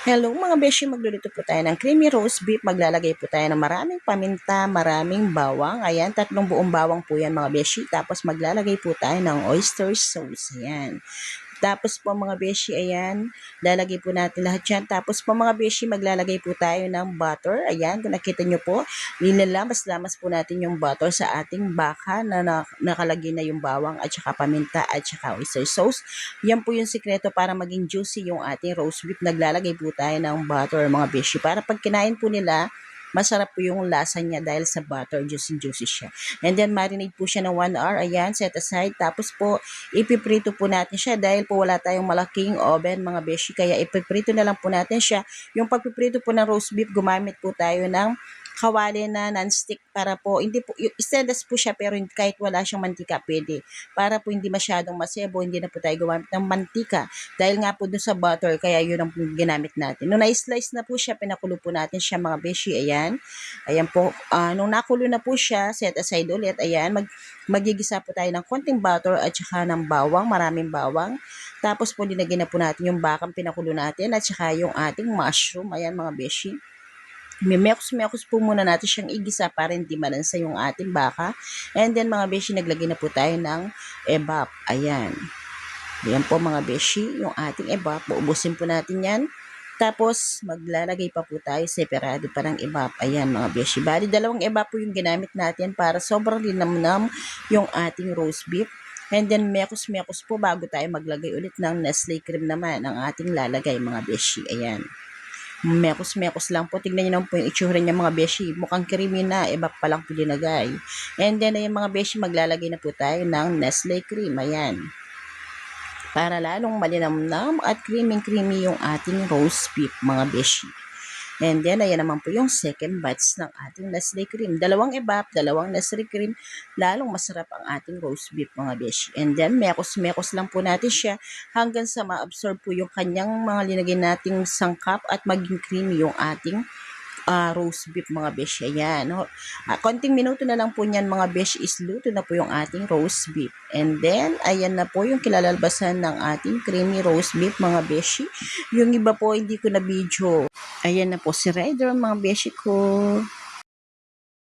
Hello mga beshi, magluluto po tayo ng creamy roast beef. Maglalagay po tayo ng maraming paminta, maraming bawang. Ayan, 3 buong bawang po yan mga beshi. Tapos maglalagay po tayo ng oyster sauce. Ayan. Tapos po mga beshi, ayan, lalagay po natin lahat yan. Tapos po mga beshi, maglalagay po tayo ng butter. Ayan, kung nakita nyo po, nilalamas-lamas po natin yung butter sa ating baka na nakalagay na yung bawang at saka paminta at saka oyster sauce. Yan po yung sikreto para maging juicy yung ating roast beef. Naglalagay po tayo ng butter mga beshi para pag kinain po nila, masarap po yung lasa niya dahil sa butter, juicy siya. And then, marinate po siya ng 1 hour. Ayan, set aside. Tapos po, ipiprito po natin siya dahil po wala tayong malaking oven, mga beshi. Kaya ipiprito na lang po natin siya. Yung pagpiprito po ng roast beef, gumamit po tayo ng kawali na non-stick para po, hindi po, stainless po siya pero kahit wala siyang mantika, pwede. Para po hindi masyadong masebo, hindi na po tayo gumamit ng mantika. Dahil nga po dun sa butter, kaya yun ang ginamit natin. Nung na-slice na po siya, pinakulo po natin siya mga beshi, ayan. Ayan po, nung nakulo na po siya, set aside ulit, ayan, magigisa po tayo ng konting butter at saka ng bawang, maraming bawang. Tapos po, dinagyan na po natin yung bakang pinakulo natin at saka yung ating mushroom, ayan mga beshi. Mimekos-mekos po muna natin siyang igisa para hindi malansa yung ating baka. And then mga beshi, naglagay na po tayo ng ebap. Ayan. Ayan po mga beshi, yung ating ebap. Uubusin po natin yan. Tapos, maglalagay pa po tayo separado pa ng ebap. Ayan mga beshi. Bali, 2 ebap po yung ginamit natin para sobrang linamnam yung ating roast beef. And then, mekos-mekos po bago tayo maglagay ulit ng Nestle cream naman ang ating lalagay mga beshi. Ayan. Mekos-mekos lang po. Tignan nyo naman po yung itsura niya mga beshi. Mukhang creamy na. Ebap pa lang po dinagay. And then, ayan mga beshi, maglalagay na po tayo ng Nestle cream. Ayan. Para lalong malinamnam at creamy yung ating roast beef mga beshi. And then, ayan naman po yung second batch ng ating Nestle cream. 2 ebap, 2 Nestle cream, lalong masarap ang ating roast beef mga beshi. And then, mekos-mekos lang po natin siya hanggang sa ma-absorb po yung kanyang mga linagay nating sangkap at maging creamy yung ating roast beef mga besh. Ayan. Konting minuto na lang po niyan mga besh is luto na po yung ating roast beef. And then, ayan na po yung kilalalabasan ng ating creamy roast beef mga beshi. Yung iba po hindi ko na video. Ayan na po si Rider mga beshi ko.